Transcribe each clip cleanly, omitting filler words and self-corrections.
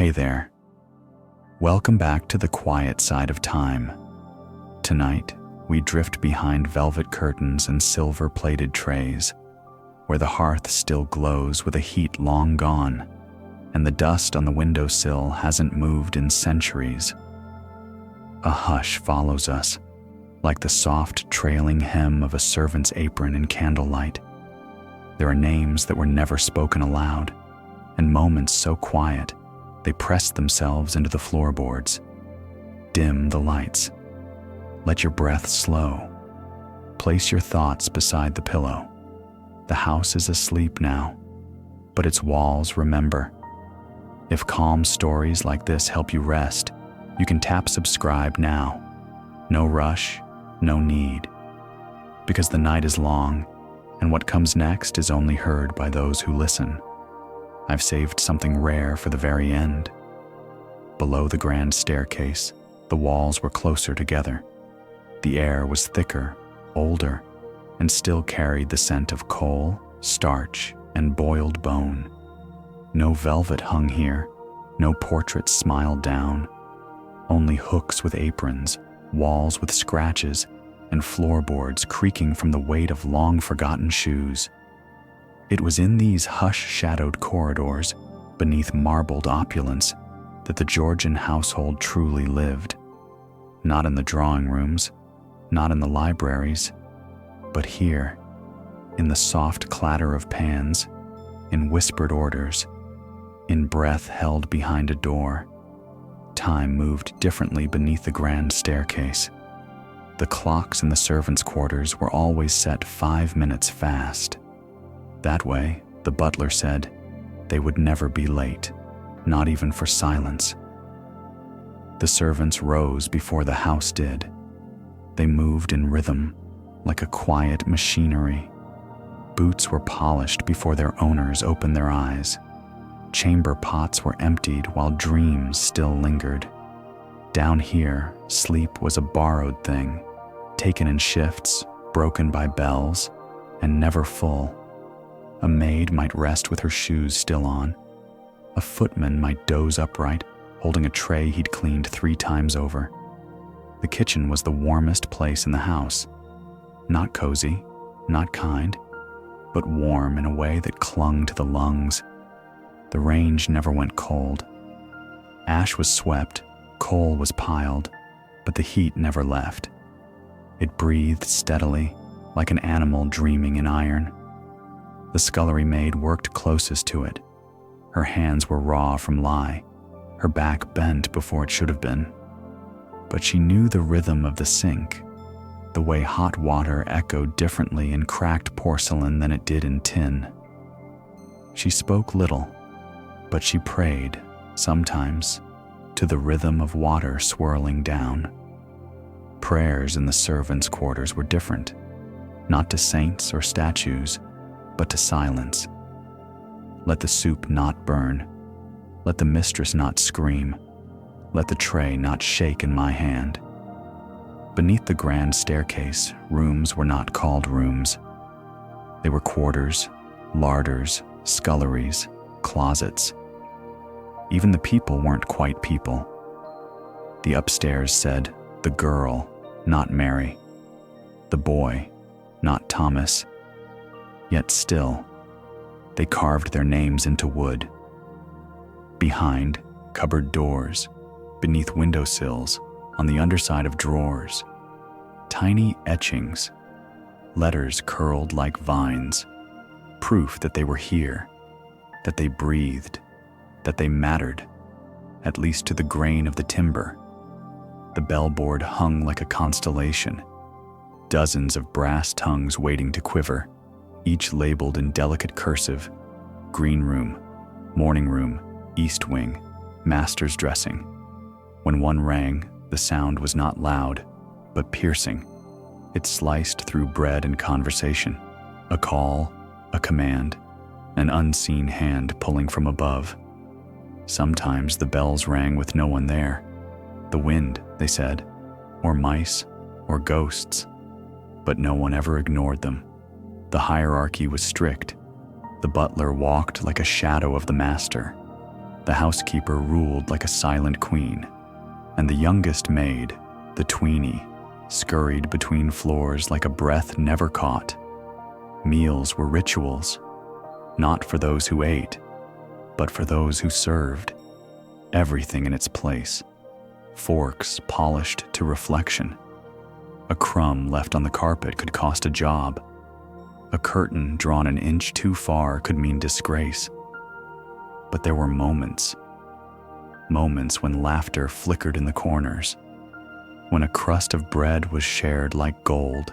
Hey there. Welcome back to the quiet side of time. Tonight, we drift behind velvet curtains and silver-plated trays, where the hearth still glows with a heat long gone, and the dust on the windowsill hasn't moved in centuries. A hush follows us, like the soft trailing hem of a servant's apron in Candlelight. There are names that were never spoken aloud, and moments so quiet they press themselves into the floorboards. Dim the lights. Let your breath slow. Place your thoughts beside the pillow. The house is asleep now, but its walls remember. If calm stories like this help you rest, you can tap subscribe now. No rush, no need. Because the night is long, and what comes next is only heard by those who listen. I've saved something rare for the very end. Below the grand staircase, the walls were closer together. The air was thicker, older, and still carried the scent of coal, starch, and boiled bone. No velvet hung here, no portraits smiled down. Only hooks with aprons, walls with scratches, and floorboards creaking from the weight of long-forgotten shoes. It was in these hush-shadowed corridors, beneath marbled opulence, that the Georgian household truly lived. Not in the drawing rooms, not in the libraries, but here, in the soft clatter of pans, in whispered orders, in breath held behind a door. Time moved differently beneath the grand staircase. The clocks in the servants' quarters were always set 5 minutes fast. That way, the butler said, they would never be late, not even for silence. The servants rose before the house did. They moved in rhythm, like a quiet machinery. Boots were polished before their owners opened their eyes. Chamber pots were emptied while dreams still lingered. Down here, sleep was a borrowed thing, taken in shifts, broken by bells, and never full. A maid might rest with her shoes still on. A footman might doze upright, holding a tray he'd cleaned 3 times over. The kitchen was the warmest place in the house. Not cozy, not kind, but warm in a way that clung to the lungs. The range never went cold. Ash was swept, coal was piled, but the heat never left. It breathed steadily, like an animal dreaming in iron. The scullery maid worked closest to it. Her hands were raw from lye, her back bent before it should have been. But she knew the rhythm of the sink, the way hot water echoed differently in cracked porcelain than it did in tin. She spoke little, but she prayed, sometimes, to the rhythm of water swirling down. Prayers in the servants' quarters were different, not to saints or statues, but to silence. Let the soup not burn. Let the mistress not scream. Let the tray not shake in my hand. Beneath the grand staircase, rooms were not called rooms. They were quarters, larders, sculleries, closets. Even the people weren't quite people. The upstairs said, the girl, not Mary. The boy, not Thomas. Yet still, they carved their names into wood. Behind, cupboard doors, beneath windowsills, on the underside of drawers, tiny etchings, letters curled like vines, proof that they were here, that they breathed, that they mattered, at least to the grain of the timber. The bellboard hung like a constellation, dozens of brass tongues waiting to quiver, each labeled in delicate cursive: green room, morning room, east wing, master's dressing. When one rang, the sound was not loud, but piercing. It sliced through bread and conversation. A call, a command, an unseen hand pulling from above. Sometimes the bells rang with no one there. The wind, they said, or mice, or ghosts. But no one ever ignored them. The hierarchy was strict. The butler walked like a shadow of the master. The housekeeper ruled like a silent queen, and the youngest maid, the tweenie, scurried between floors like a breath never caught. Meals were rituals, not for those who ate, but for those who served. Everything in its place. Forks polished to reflection. A crumb left on the carpet could cost a job. A curtain drawn an inch too far could mean disgrace. But there were moments when laughter flickered in the corners, when a crust of bread was shared like gold,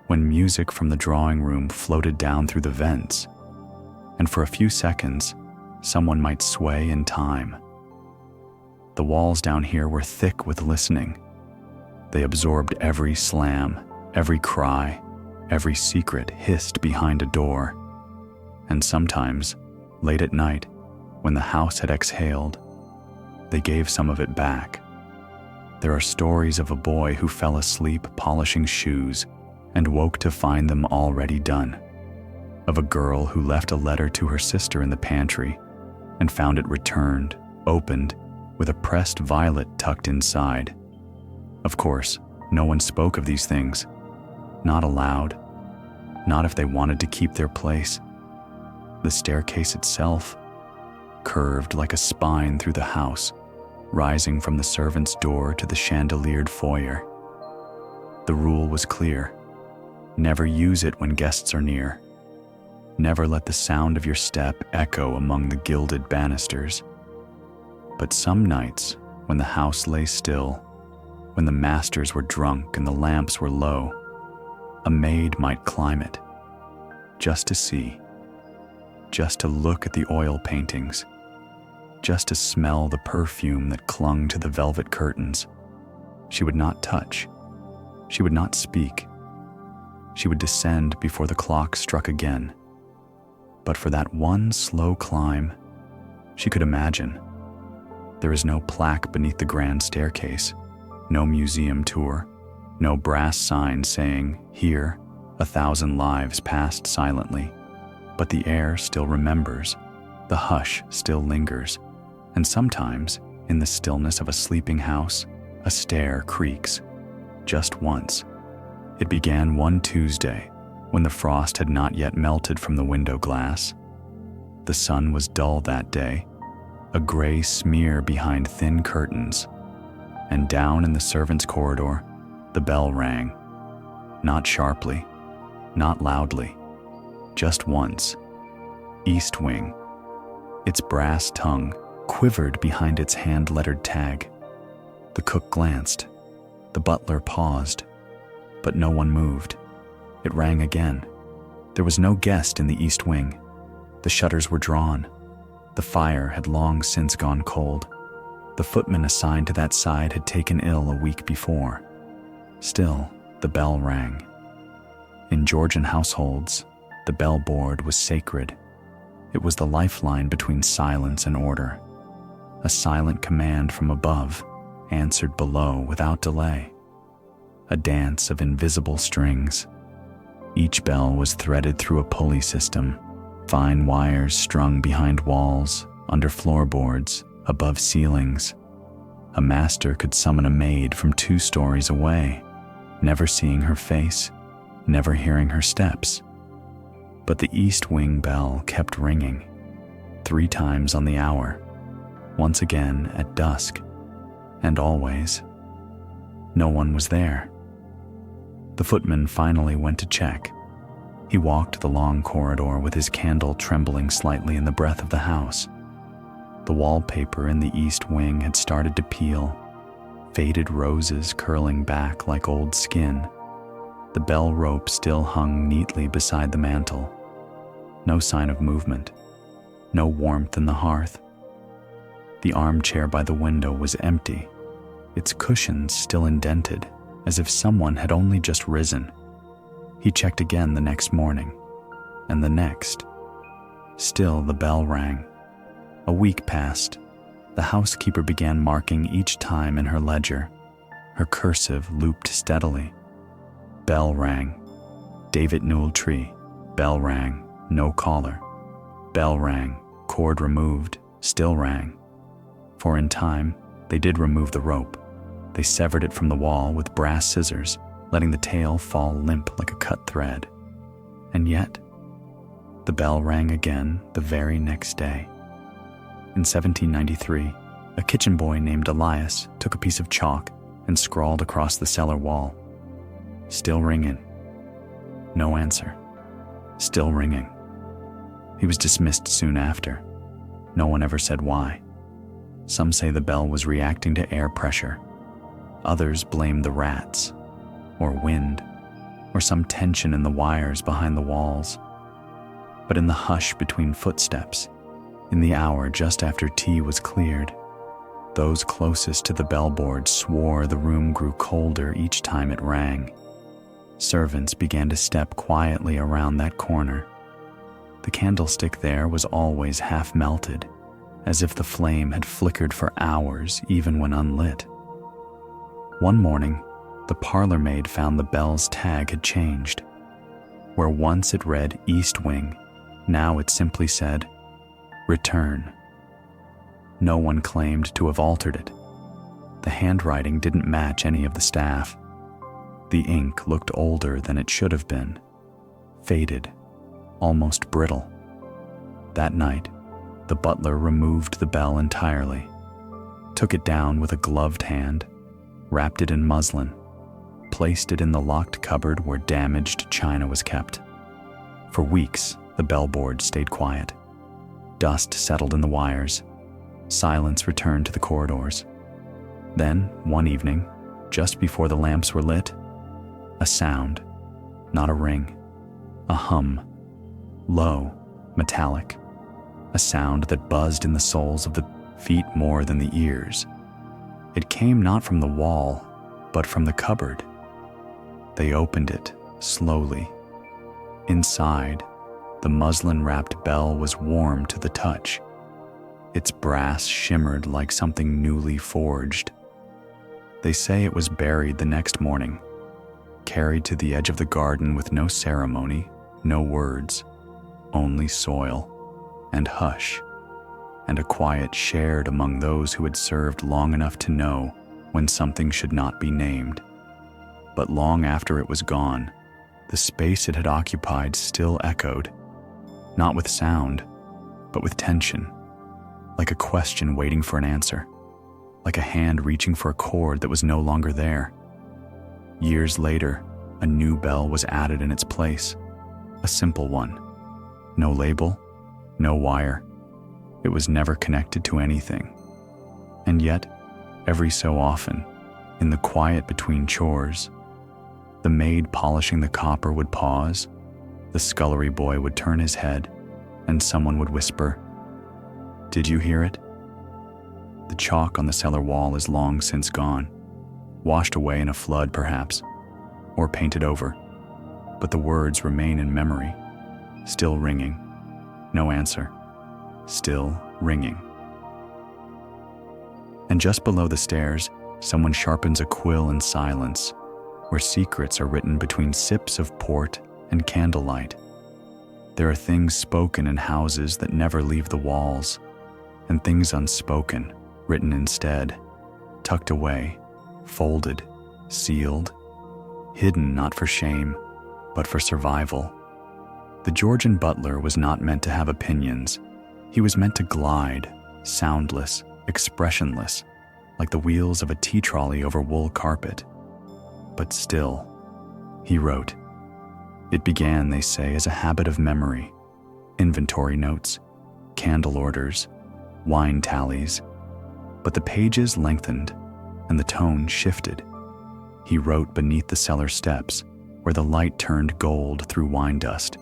when music from the drawing room floated down through the vents, and for a few seconds, someone might sway in time. The walls down here were thick with listening. They absorbed every slam, every cry, every secret hissed behind a door. And sometimes, late at night, when the house had exhaled, they gave some of it back. There are stories of a boy who fell asleep polishing shoes and woke to find them already done. Of a girl who left a letter to her sister in the pantry and found it returned, opened, with a pressed violet tucked inside. Of course, no one spoke of these things. Not aloud. Not if they wanted to keep their place. The staircase itself curved like a spine through the house, rising from the servant's door to the chandeliered foyer. The rule was clear. Never use it when guests are near. Never let the sound of your step echo among the gilded banisters. But some nights, when the house lay still, when the masters were drunk and the lamps were low, a maid might climb it, just to see, just to look at the oil paintings, just to smell the perfume that clung to the velvet curtains. She would not touch. She would not speak. She would descend before the clock struck again. But for that one slow climb, she could imagine. There is no plaque beneath the grand staircase, no museum tour, no brass sign saying, "Here, 1,000 lives passed silently." But the air still remembers, the hush still lingers, and sometimes, in the stillness of a sleeping house, a stair creaks. Just once. It began one Tuesday, when the frost had not yet melted from the window glass. The sun was dull that day, a gray smear behind thin curtains, and down in the servants' corridor, the bell rang. Not sharply, not loudly, just once. East wing. Its brass tongue quivered behind its hand-lettered tag. The cook glanced. The butler paused. But no one moved. It rang again. There was no guest in the east wing. The shutters were drawn. The fire had long since gone cold. The footman assigned to that side had taken ill a week before. Still, the bell rang. In Georgian households, the bellboard was sacred. It was the lifeline between silence and order. A silent command from above, answered below without delay. A dance of invisible strings. Each bell was threaded through a pulley system, fine wires strung behind walls, under floorboards, above ceilings. A master could summon a maid from 2 stories away, never seeing her face, never hearing her steps. But the east wing bell kept ringing, 3 times on the hour, once again at dusk, and always. No one was there. The footman finally went to check. He walked the long corridor with his candle trembling slightly in the breath of the house. The wallpaper in the east wing had started to peel, faded roses curling back like old skin. The bell rope still hung neatly beside the mantel. No sign of movement, no warmth in the hearth. The armchair by the window was empty, its cushions still indented, as if someone had only just risen. He checked again the next morning, and the next. Still the bell rang. A week passed. The housekeeper began marking each time in her ledger. Her cursive looped steadily. Bell rang. David Newell tree. Bell rang. No caller. Bell rang. Cord removed. still rang. For in time, they did remove the rope. They severed it from the wall with brass scissors, letting the tail fall limp like a cut thread. And yet, the bell rang again the very next day. In 1793, a kitchen boy named Elias took a piece of chalk and scrawled across the cellar wall, "Still ringing." No answer. Still ringing. He was dismissed soon after. No one ever said why. Some say the bell was reacting to air pressure. Others blame the rats, or wind, or some tension in the wires behind the walls. But in the hush between footsteps, in the hour just after tea was cleared, those closest to the bellboard swore the room grew colder each time it rang. Servants began to step quietly around that corner. The candlestick there was always half melted, as if the flame had flickered for hours even when unlit. One morning, the parlor maid found the bell's tag had changed. Where once it read East Wing, now it simply said, "Return." No one claimed to have altered it. The handwriting didn't match any of the staff. The ink looked older than it should have been, faded, almost brittle. That night, the butler removed the bell entirely, took it down with a gloved hand, wrapped it in muslin, placed it in the locked cupboard where damaged china was kept. For weeks, the bellboard stayed quiet. Dust settled in the wires. Silence returned to the corridors. Then, one evening, just before the lamps were lit, a sound, not a ring, a hum, low, metallic, a sound that buzzed in the soles of the feet more than the ears. It came not from the wall, but from the cupboard. They opened it slowly. Inside, the muslin-wrapped bell was warm to the touch. Its brass shimmered like something newly forged. They say it was buried the next morning, carried to the edge of the garden with no ceremony, no words, only soil and hush, and a quiet shared among those who had served long enough to know when something should not be named. But long after it was gone, the space it had occupied still echoed, not with sound, but with tension, like a question waiting for an answer, like a hand reaching for a cord that was no longer there. Years later, a new bell was added in its place, a simple one. No label, no wire. It was never connected to anything. And yet, every so often, in the quiet between chores, the maid polishing the copper would pause, the scullery boy would turn his head, and someone would whisper, "Did you hear it?" The chalk on the cellar wall is long since gone, washed away in a flood perhaps, or painted over, but the words remain in memory, still ringing. No answer, still ringing. And just below the stairs, someone sharpens a quill in silence, where secrets are written between sips of port and candlelight. There are things spoken in houses that never leave the walls, and things unspoken, written instead, tucked away, folded, sealed, hidden not for shame, but for survival. The Georgian butler was not meant to have opinions. He was meant to glide, soundless, expressionless, like the wheels of a tea trolley over wool carpet. But still, he wrote. It began, they say, as a habit of memory, inventory notes, candle orders, wine tallies. But the pages lengthened, and the tone shifted. He wrote beneath the cellar steps, where the light turned gold through wine dust.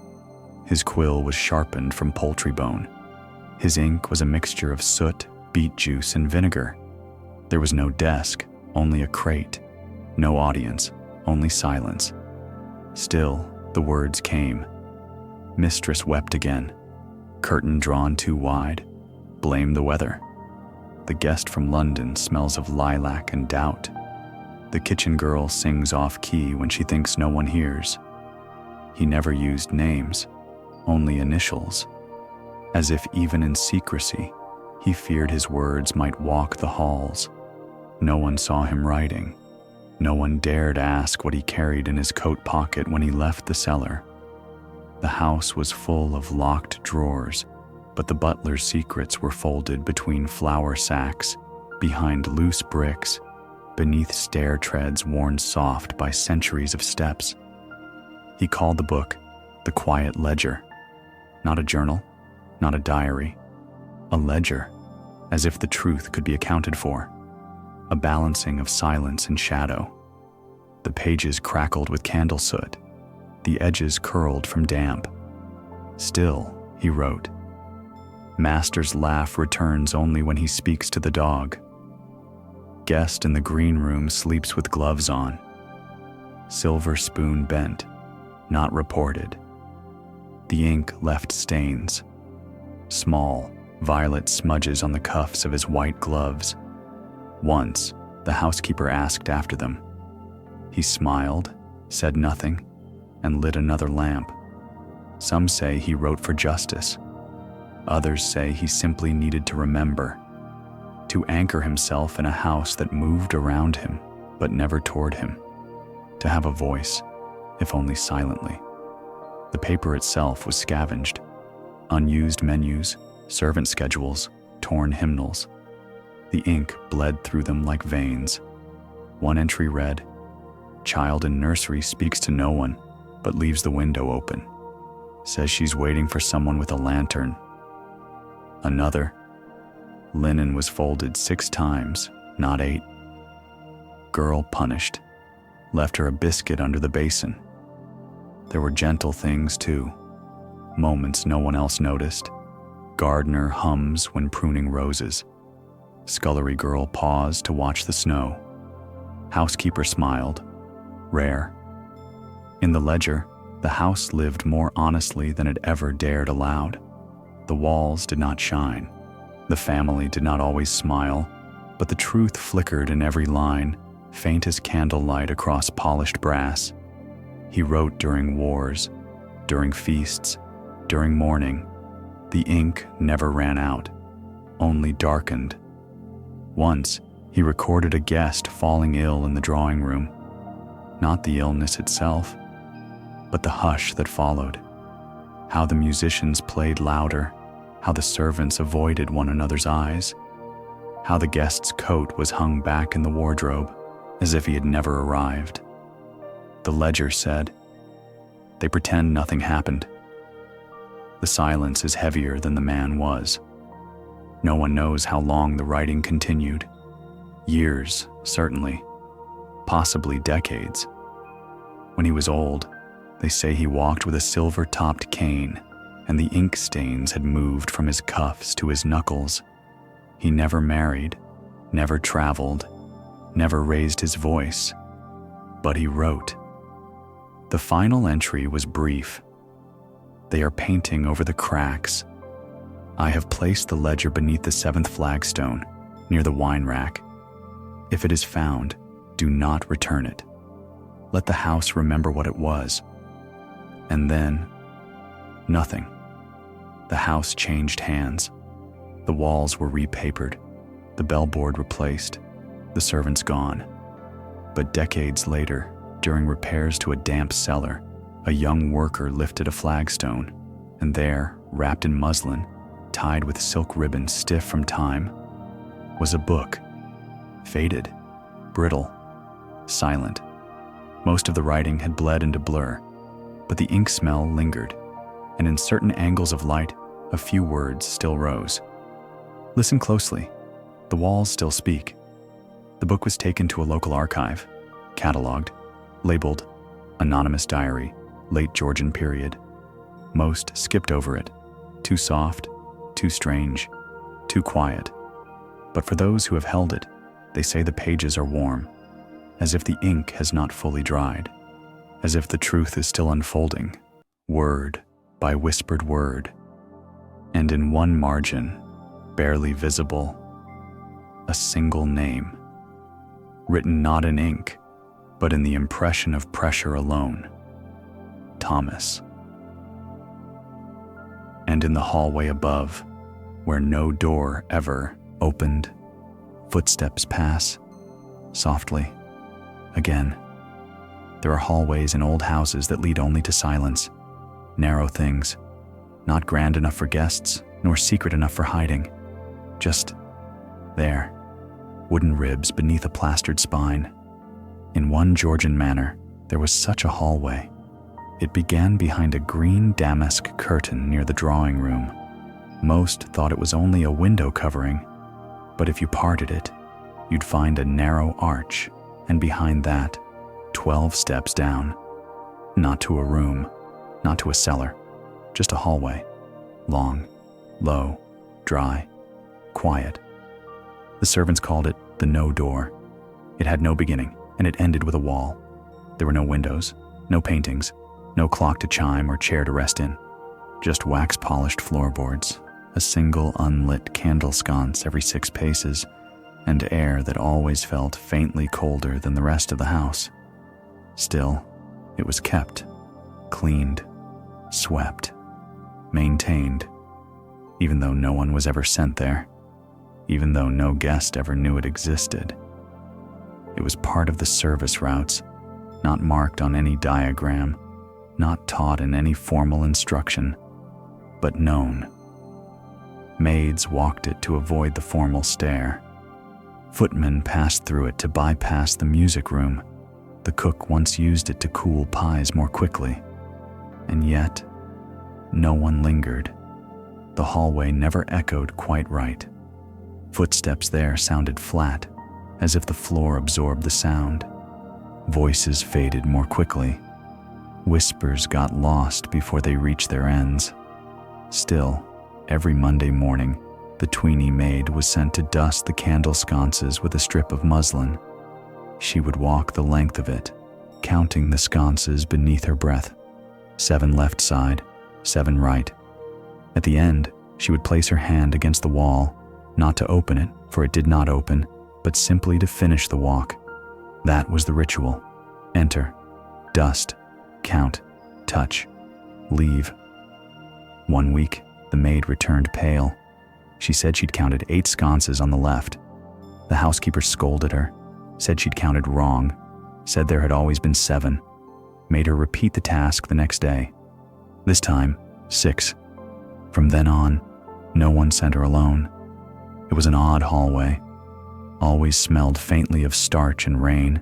His quill was sharpened from poultry bone. His ink was a mixture of soot, beet juice, and vinegar. There was no desk, only a crate. No audience, only silence. Still, the words came. Mistress wept again. Curtain drawn too wide. Blame the weather. The guest from London smells of lilac and doubt. The kitchen girl sings off-key when she thinks no one hears. He never used names, only initials, as if even in secrecy, He feared his words might walk the halls. No one saw him writing. No one dared ask what he carried in his coat pocket when he left the cellar. The house was full of locked drawers, but the butler's secrets were folded between flour sacks, behind loose bricks, beneath stair treads worn soft by centuries of steps. He called the book the Quiet Ledger. Not a journal, not a diary, a ledger, as if the truth could be accounted for. A balancing of silence and shadow. The pages crackled with candle soot, the edges curled from damp. Still, he wrote, Master's laugh returns only when he speaks to the dog. Guest in the green room sleeps with gloves on. Silver spoon bent, not reported. The ink left stains. Small, violet smudges on the cuffs of his white gloves. Once, the housekeeper asked after them. He smiled, said nothing, and lit another lamp. Some say he wrote for justice. Others say he simply needed to remember, to anchor himself in a house that moved around him, but never toward him, to have a voice, if only silently. The paper itself was scavenged. Unused menus, servant schedules, torn hymnals. The ink bled through them like veins. One entry read, Child in nursery speaks to no one, but leaves the window open. Says she's waiting for someone with a lantern. Another, linen was folded 6 times, not 8. Girl punished. Left her a biscuit under the basin. There were gentle things too. Moments no one else noticed. Gardener hums when pruning roses. Scullery girl paused to watch the snow. Housekeeper smiled. Rare. In the ledger, the house lived more honestly than it ever dared aloud. The walls did not shine. The family did not always smile, but the truth flickered in every line, faint as candlelight across polished brass. He wrote during wars, during feasts, during mourning. The ink never ran out, only darkened. Once, he recorded a guest falling ill in the drawing room. Not the illness itself, but the hush that followed. How the musicians played louder, how the servants avoided one another's eyes, how the guest's coat was hung back in the wardrobe, as if he had never arrived. The ledger said, They pretend nothing happened. The silence is heavier than the man was. No one knows how long the writing continued. Years, certainly. Possibly decades. When he was old, they say he walked with a silver-topped cane, and the ink stains had moved from his cuffs to his knuckles. He never married, never traveled, never raised his voice, but he wrote. The final entry was brief. They are painting over the cracks. I have placed the ledger beneath the 7th flagstone, near the wine rack. If it is found, do not return it. Let the house remember what it was. And then, nothing. The house changed hands. The walls were repapered, the bellboard replaced, the servants gone. But decades later, during repairs to a damp cellar, a young worker lifted a flagstone, and there, wrapped in muslin, tied with silk ribbon stiff from time, was a book. Faded, brittle, silent. Most of the writing had bled into blur, but the ink smell lingered, and in certain angles of light, a few words still rose. Listen closely. The walls still speak. The book was taken to a local archive, cataloged, labeled Anonymous Diary, Late Georgian Period. Most skipped over it. Too soft, too strange, too quiet. But for those who have held it, they say the pages are warm, as if the ink has not fully dried, as if the truth is still unfolding, word by whispered word. And in one margin, barely visible, a single name, written not in ink, but in the impression of pressure alone. Thomas. And in the hallway above, where no door ever opened. Footsteps pass, softly, again. There are hallways in old houses that lead only to silence, narrow things, not grand enough for guests, nor secret enough for hiding. Just there, wooden ribs beneath a plastered spine. In one Georgian manor, there was such a hallway. It began behind a green damask curtain near the drawing room. Most thought it was only a window covering, but if you parted it, you'd find a narrow arch, and behind that, 12 steps down. Not to a room, not to a cellar, just a hallway. Long, low, dry, quiet. The servants called it the no door. It had no beginning, and it ended with a wall. There were no windows, no paintings, no clock to chime or chair to rest in. Just wax-polished floorboards, a single unlit candle sconce every 6 paces, and air that always felt faintly colder than the rest of the house. Still, it was kept, cleaned, swept, maintained, even though no one was ever sent there, even though no guest ever knew it existed. It was part of the service routes, not marked on any diagram, not taught in any formal instruction, but known. Maids walked it to avoid the formal stare. Footmen passed through it to bypass the music room. The cook once used it to cool pies more quickly. And yet, no one lingered. The hallway never echoed quite right. Footsteps there sounded flat, as if the floor absorbed the sound. Voices faded more quickly. Whispers got lost before they reached their ends. Still, every Monday morning, the tweeny maid was sent to dust the candle sconces with a strip of muslin. She would walk the length of it, counting the sconces beneath her breath. 7 left side, 7 right. At the end, she would place her hand against the wall, not to open it, for it did not open, but simply to finish the walk. That was the ritual. Enter, dust, count, touch, leave. One week, the maid returned pale. She said she'd counted 8 sconces on the left. The housekeeper scolded her, said she'd counted wrong, said there had always been 7, made her repeat the task the next day. This time, 6. From then on, no one sent her alone. It was an odd hallway. Always smelled faintly of starch and rain.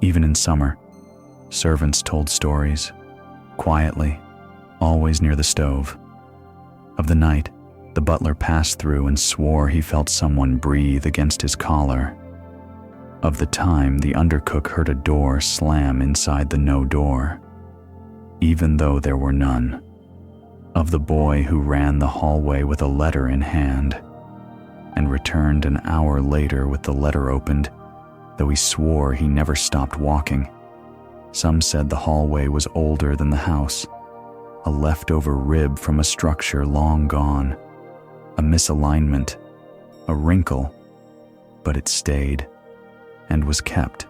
Even in summer, servants told stories, quietly, always near the stove. Of the night, the butler passed through and swore he felt someone breathe against his collar. Of the time the undercook heard a door slam inside the no door, even though there were none. Of the boy who ran the hallway with a letter in hand, and returned an hour later with the letter opened, though he swore he never stopped walking. Some said the hallway was older than the house, a leftover rib from a structure long gone, a misalignment, a wrinkle, but it stayed and was kept.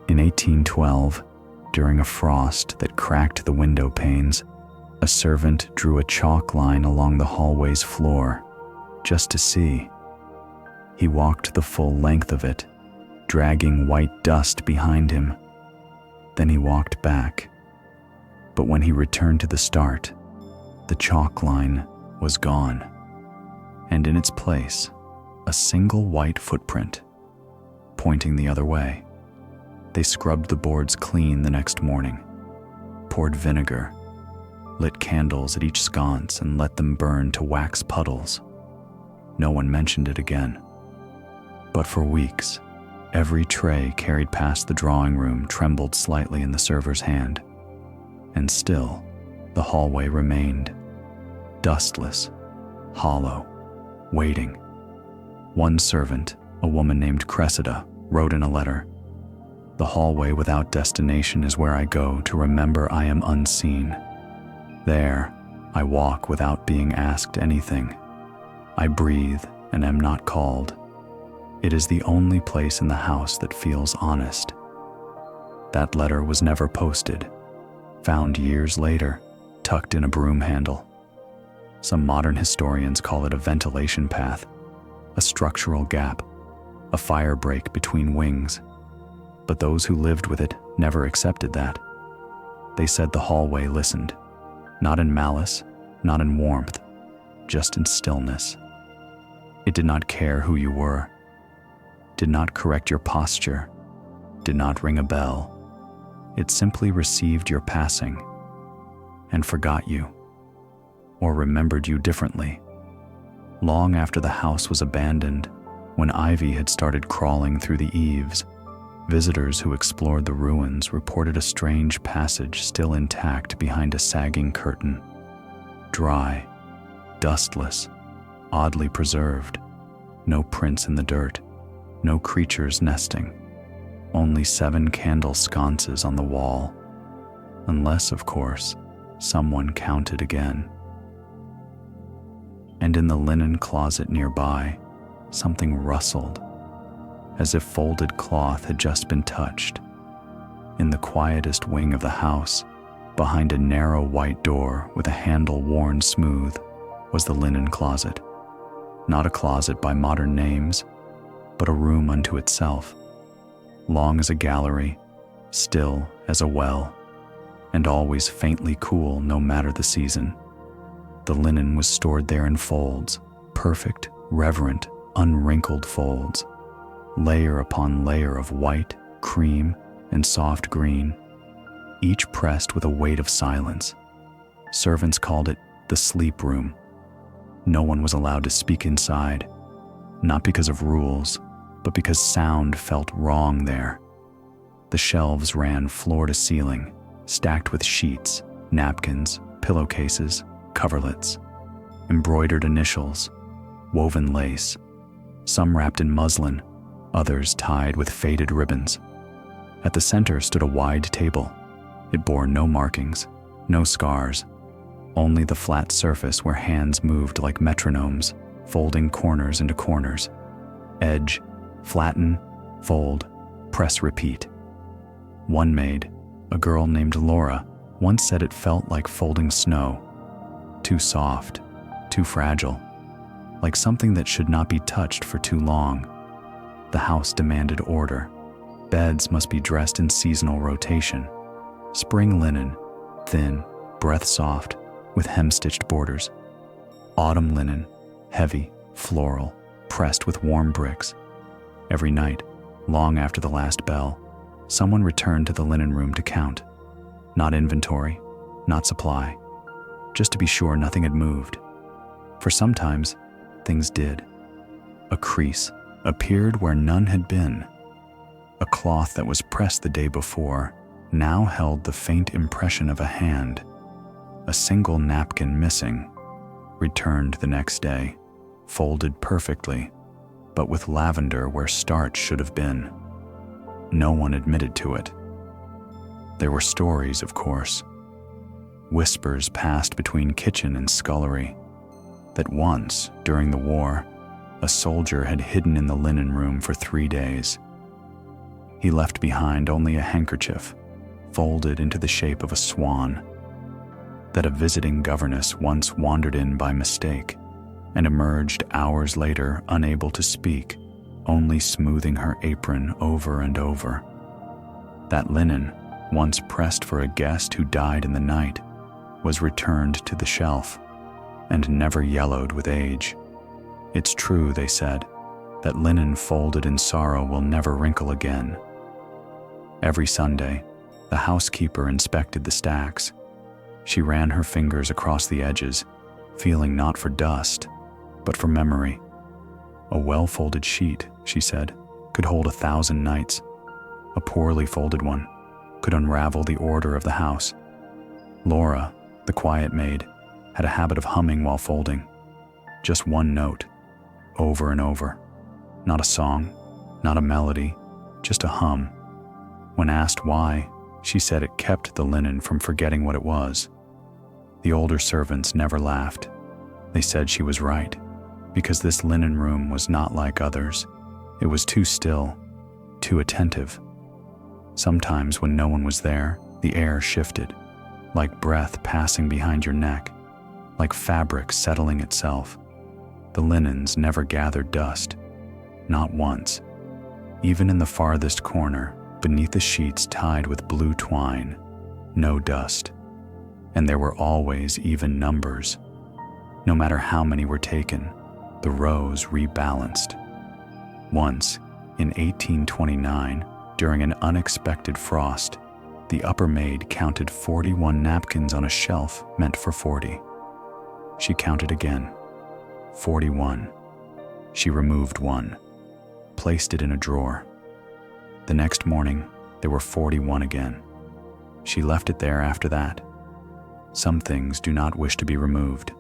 In 1812, during a frost that cracked the window panes, a servant drew a chalk line along the hallway's floor, just to see. He walked the full length of it, dragging white dust behind him. Then he walked back. But when he returned to the start, the chalk line was gone, and in its place, a single white footprint, pointing the other way. They scrubbed the boards clean the next morning, poured vinegar, lit candles at each sconce and let them burn to wax puddles. No one mentioned it again. But for weeks, every tray carried past the drawing room trembled slightly in the server's hand. And still, the hallway remained, dustless, hollow, waiting. One servant, a woman named Cressida, wrote in a letter, "The hallway without destination is where I go to remember I am unseen. There, I walk without being asked anything. I breathe and am not called. It is the only place in the house that feels honest." That letter was never posted, found years later, tucked in a broom handle. Some modern historians call it a ventilation path, a structural gap, a fire break between wings. But those who lived with it never accepted that. They said the hallway listened, not in malice, not in warmth, just in stillness. It did not care who you were, did not correct your posture, did not ring a bell. It simply received your passing and forgot you, or remembered you differently. Long after the house was abandoned, when ivy had started crawling through the eaves, visitors who explored the ruins reported a strange passage still intact behind a sagging curtain. Dry, dustless, oddly preserved. No prints in the dirt, no creatures nesting. Only 7 candle sconces on the wall. Unless, of course, someone counted again. And in the linen closet nearby, something rustled, as if folded cloth had just been touched. In the quietest wing of the house, behind a narrow white door with a handle worn smooth, was the linen closet. Not a closet by modern names, but a room unto itself, long as a gallery, still as a well, and always faintly cool no matter the season. The linen was stored there in folds, perfect, reverent, unwrinkled folds, layer upon layer of white, cream, and soft green, each pressed with a weight of silence. Servants called it the sleep room. No one was allowed to speak inside, not because of rules, but because sound felt wrong there. The shelves ran floor to ceiling, stacked with sheets, napkins, pillowcases, coverlets, embroidered initials, woven lace, some wrapped in muslin, others tied with faded ribbons. At the center stood a wide table. It bore no markings, no scars, only the flat surface where hands moved like metronomes, folding corners into corners. Edge, flatten, fold, press, repeat. One maid, a girl named Laura, once said it felt like folding snow. Too soft, too fragile, like something that should not be touched for too long. The house demanded order. Beds must be dressed in seasonal rotation. Spring linen, thin, breath soft, with hem-stitched borders. Autumn linen, heavy, floral, pressed with warm bricks. Every night, long after the last bell, someone returned to the linen room to count. Not inventory, not supply, just to be sure nothing had moved. For sometimes, things did. A crease appeared where none had been. A cloth that was pressed the day before now held the faint impression of a hand. A single napkin missing, returned the next day, folded perfectly, but with lavender where starch should have been. No one admitted to it. There were stories, of course. Whispers passed between kitchen and scullery that once, during the war, a soldier had hidden in the linen room for 3 days. He left behind only a handkerchief, folded into the shape of a swan. That a visiting governess once wandered in by mistake and emerged hours later unable to speak, only smoothing her apron over and over. That linen, once pressed for a guest who died in the night, was returned to the shelf and never yellowed with age. It's true, they said, that linen folded in sorrow will never wrinkle again. Every Sunday, the housekeeper inspected the stacks. She ran her fingers across the edges, feeling not for dust, but for memory. A well-folded sheet, she said, could hold 1,000 nights. A poorly folded one could unravel the order of the house. Laura, the quiet maid, had a habit of humming while folding. Just one note, over and over. Not a song, not a melody, just a hum. When asked why, she said it kept the linen from forgetting what it was. The older servants never laughed. They said she was right, because this linen room was not like others. It was too still, too attentive. Sometimes when no one was there, the air shifted, like breath passing behind your neck, like fabric settling itself. The linens never gathered dust, not once. Even in the farthest corner, beneath the sheets tied with blue twine, no dust. And there were always even numbers. No matter how many were taken, the rows rebalanced. Once, in 1829, during an unexpected frost, the upper maid counted 41 napkins on a shelf meant for 40. She counted again. 41. She removed one, placed it in a drawer. The next morning, there were 41 again. She left it there after that. Some things do not wish to be removed.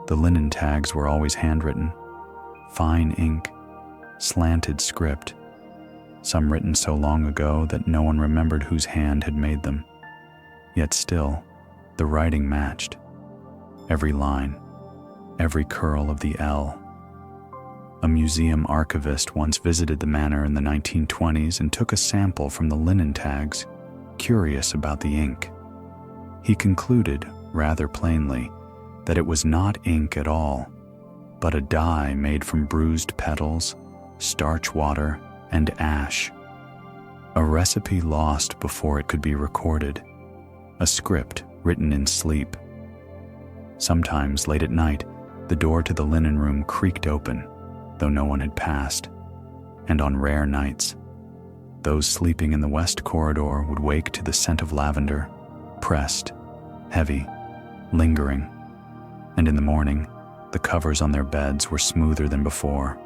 The linen tags were always handwritten, fine ink, slanted script, some written so long ago that no one remembered whose hand had made them. Yet still, the writing matched. Every line, every curl of the L. A museum archivist once visited the manor in the 1920s and took a sample from the linen tags, curious about the ink. He concluded, rather plainly, that it was not ink at all, but a dye made from bruised petals, starch water, and ash. A recipe lost before it could be recorded, a script written in sleep. Sometimes, late at night, the door to the linen room creaked open, though no one had passed, and on rare nights, those sleeping in the west corridor would wake to the scent of lavender, pressed, heavy, lingering, and in the morning, the covers on their beds were smoother than before,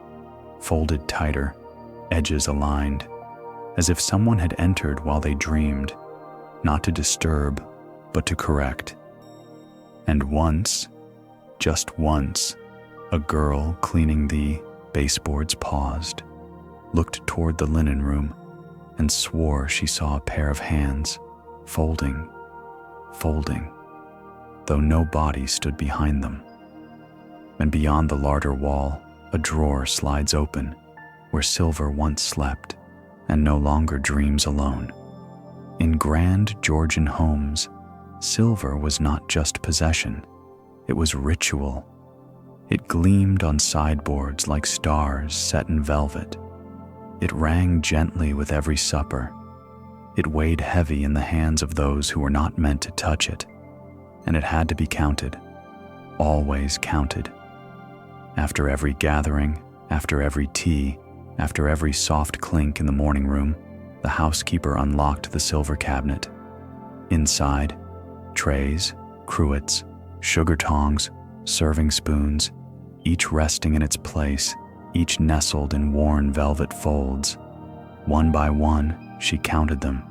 folded tighter, edges aligned, as if someone had entered while they dreamed, not to disturb, but to correct. And once, just once, a girl cleaning the baseboards paused, looked toward the linen room, and swore she saw a pair of hands, folding, though no body stood behind them. And beyond the larder wall, a drawer slides open, where silver once slept, and no longer dreams alone. In grand Georgian homes, silver was not just possession, it was ritual. It gleamed on sideboards like stars set in velvet. It rang gently with every supper. It weighed heavy in the hands of those who were not meant to touch it, and it had to be counted, always counted. After every gathering, after every tea, after every soft clink in the morning room, the housekeeper unlocked the silver cabinet. Inside, trays, cruets, sugar tongs, serving spoons, each resting in its place, each nestled in worn velvet folds. One by one, she counted them,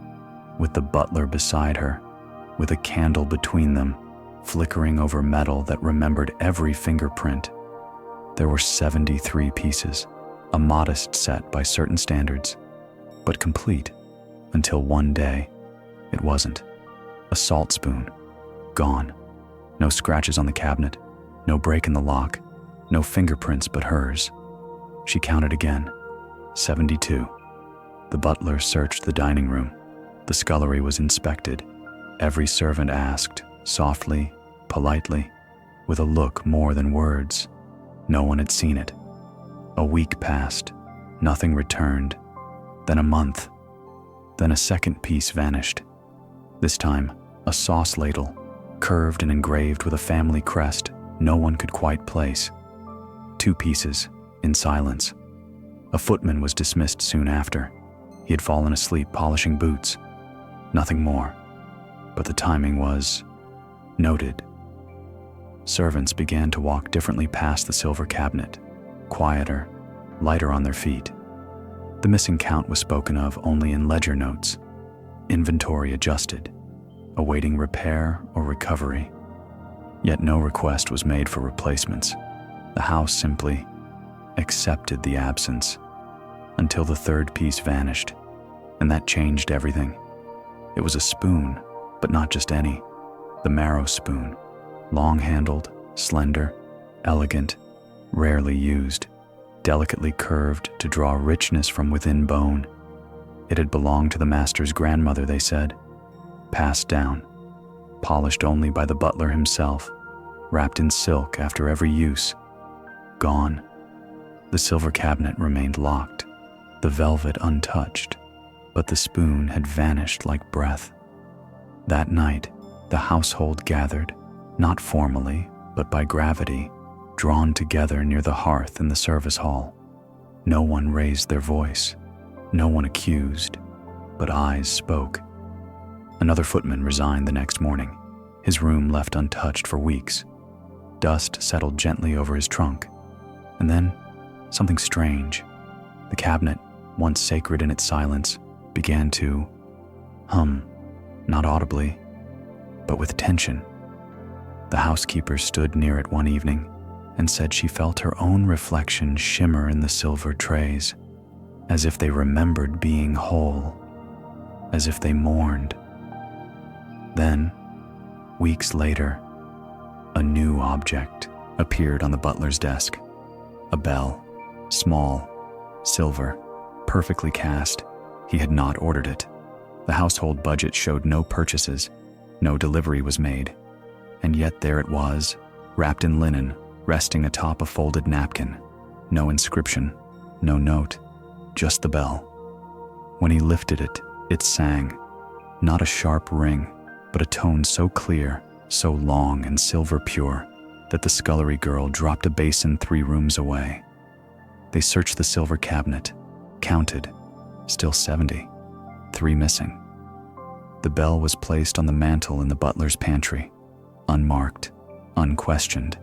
with the butler beside her, with a candle between them, flickering over metal that remembered every fingerprint. There were 73 pieces, a modest set by certain standards, but complete, until one day, it wasn't. A salt spoon, gone. No scratches on the cabinet, no break in the lock, no fingerprints but hers. She counted again, 72. The butler searched the dining room. The scullery was inspected. Every servant asked, softly, politely, with a look more than words. No one had seen it. A week passed, nothing returned. Then a month. Then a second piece vanished. This time, a sauce ladle, curved and engraved with a family crest no one could quite place. 2 pieces, in silence. A footman was dismissed soon after. He had fallen asleep polishing boots. Nothing more. But the timing was noted. Servants began to walk differently past the silver cabinet, quieter, lighter on their feet. The missing count was spoken of only in ledger notes. Inventory adjusted, awaiting repair or recovery. Yet no request was made for replacements. The house simply accepted the absence until the third piece vanished, and that changed everything. It was a spoon, but not just any. The marrow spoon, long-handled, slender, elegant, rarely used, delicately curved to draw richness from within bone. It had belonged to the master's grandmother, they said, passed down, polished only by the butler himself, wrapped in silk after every use. Gone. The silver cabinet remained locked, the velvet untouched, but the spoon had vanished like breath. That night, the household gathered, not formally, but by gravity, drawn together near the hearth in the service hall. No one raised their voice, no one accused, but eyes spoke. Another footman resigned the next morning, his room left untouched for weeks. Dust settled gently over his trunk, and then something strange. The cabinet, once sacred in its silence, began to hum, not audibly, but with tension. The housekeeper stood near it one evening and said she felt her own reflection shimmer in the silver trays, as if they remembered being whole, as if they mourned. Then, weeks later, a new object appeared on the butler's desk. A bell, small, silver, perfectly cast. He had not ordered it. The household budget showed no purchases, no delivery was made, and yet there it was, wrapped in linen, resting atop a folded napkin. No inscription, no note, just the bell. When he lifted it, it sang, not a sharp ring, but a tone so clear, so long and silver pure, that the scullery girl dropped a basin 3 rooms away. They searched the silver cabinet, counted, still 70, 3 missing. The bell was placed on the mantel in the butler's pantry, unmarked, unquestioned,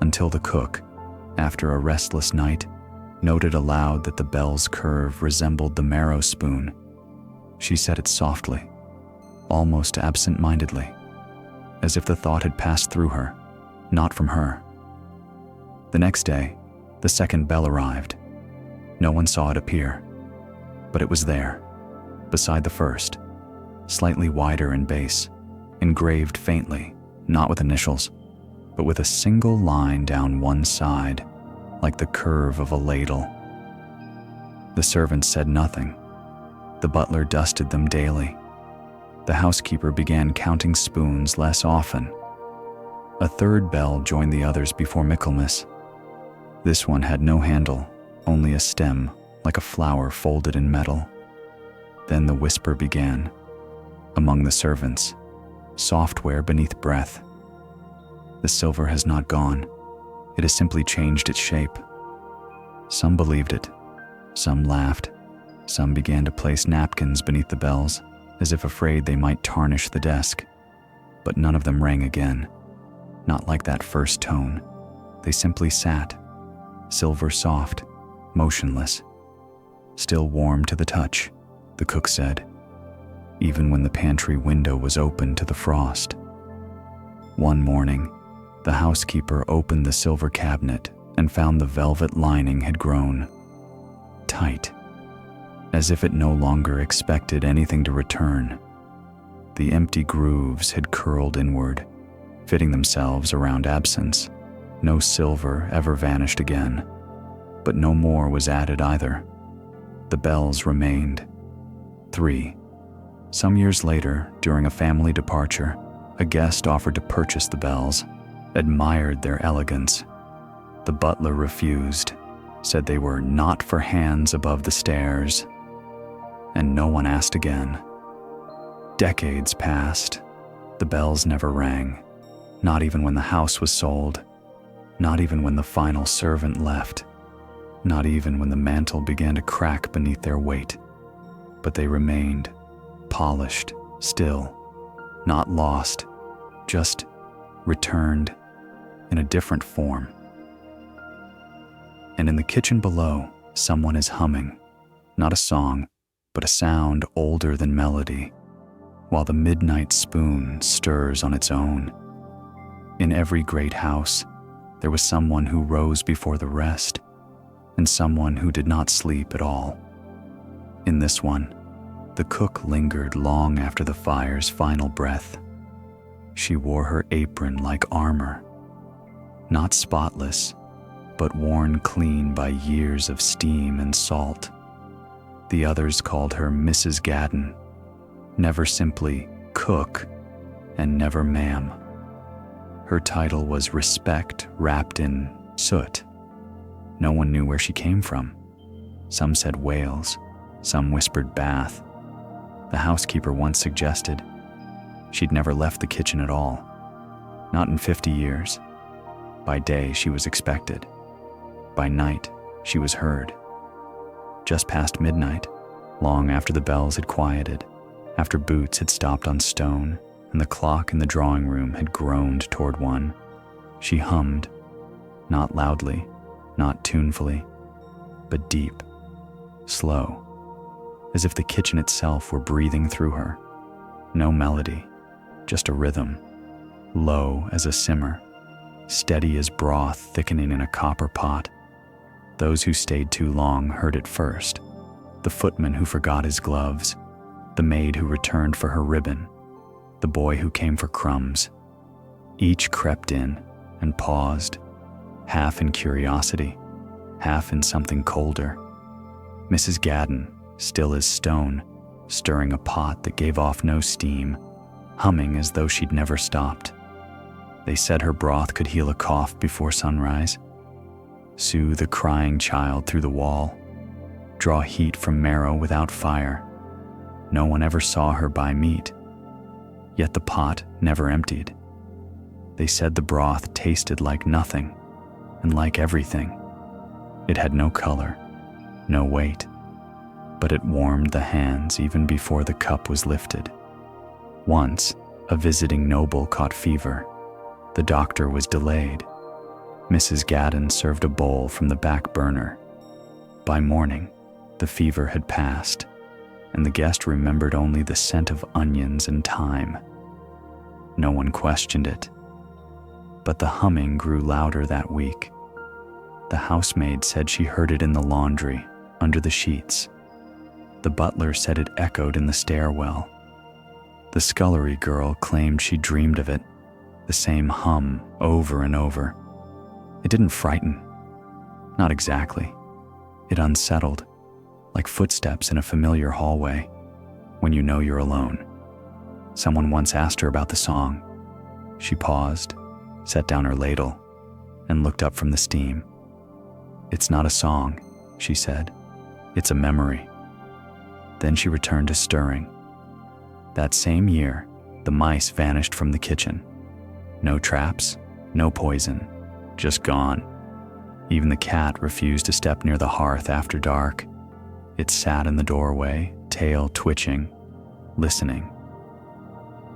until the cook, after a restless night, noted aloud that the bell's curve resembled the marrow spoon. She said it softly, almost absent-mindedly, as if the thought had passed through her, not from her. The next day, the second bell arrived. No one saw it appear, but it was there, beside the first, slightly wider in base, engraved faintly, not with initials, but with a single line down one side, like the curve of a ladle. The servants said nothing. The butler dusted them daily. The housekeeper began counting spoons less often. A third bell joined the others before Michaelmas. This one had no handle, only a stem, like a flower folded in metal. Then the whisper began, among the servants, software beneath breath. The silver has not gone. It has simply changed its shape. Some believed it. Some laughed. Some began to place napkins beneath the bells, as if afraid they might tarnish the desk. But none of them rang again. Not like that first tone. They simply sat, silver soft, motionless, still warm to the touch, the cook said, even when the pantry window was open to the frost. One morning, the housekeeper opened the silver cabinet and found the velvet lining had grown tight, as if it no longer expected anything to return. The empty grooves had curled inward, fitting themselves around absence. No silver ever vanished again, but no more was added either. The bells remained. 3. Some years later, during a family departure, a guest offered to purchase the bells, admired their elegance. The butler refused, said they were not for hands above the stairs, and no one asked again. Decades passed. The bells never rang, not even when the house was sold, not even when the final servant left, not even when the mantle began to crack beneath their weight. But they remained, polished, still, not lost, just returned in a different form. And in the kitchen below, someone is humming, not a song, but a sound older than melody, while the midnight spoon stirs on its own. In every great house, there was someone who rose before the rest, and someone who did not sleep at all. In this one, the cook lingered long after the fire's final breath. She wore her apron like armor, not spotless, but worn clean by years of steam and salt. The others called her Mrs. Gadden, never simply cook, and never ma'am. Her title was Respect wrapped in soot. No one knew where she came from. Some said Wales, some whispered Bath. The housekeeper once suggested she'd never left the kitchen at all, not in 50 years. By day, she was expected. By night, she was heard. Just past midnight, long after the bells had quieted, after boots had stopped on stone and the clock in the drawing room had groaned toward one, she hummed, not loudly, not tunefully, but deep, slow, as if the kitchen itself were breathing through her. No melody, just a rhythm, low as a simmer, steady as broth thickening in a copper pot. Those who stayed too long heard it first. The footman who forgot his gloves, the maid who returned for her ribbon, the boy who came for crumbs. Each crept in and paused, half in curiosity, half in something colder. Mrs. Gadden, still as stone, stirring a pot that gave off no steam, humming as though she'd never stopped. They said her broth could heal a cough before sunrise, soothe a crying child through the wall, draw heat from marrow without fire. No one ever saw her buy meat, yet the pot never emptied. They said the broth tasted like nothing and like everything. It had no color, no weight, but it warmed the hands even before the cup was lifted. Once, a visiting noble caught fever. The doctor was delayed. Mrs. Gadden served a bowl from the back burner. By morning, the fever had passed, and the guest remembered only the scent of onions and thyme. No one questioned it. But the humming grew louder that week. The housemaid said she heard it in the laundry, under the sheets. The butler said it echoed in the stairwell. The scullery girl claimed she dreamed of it, the same hum over and over. It didn't frighten. Not exactly. It unsettled, like footsteps in a familiar hallway, when you know you're alone. Someone once asked her about the song. She paused, set down her ladle, and looked up from the steam. "It's not a song," she said. "It's a memory." Then she returned to stirring. That same year, the mice vanished from the kitchen. No traps, no poison, just gone. Even the cat refused to step near the hearth after dark. It sat in the doorway, tail twitching, listening.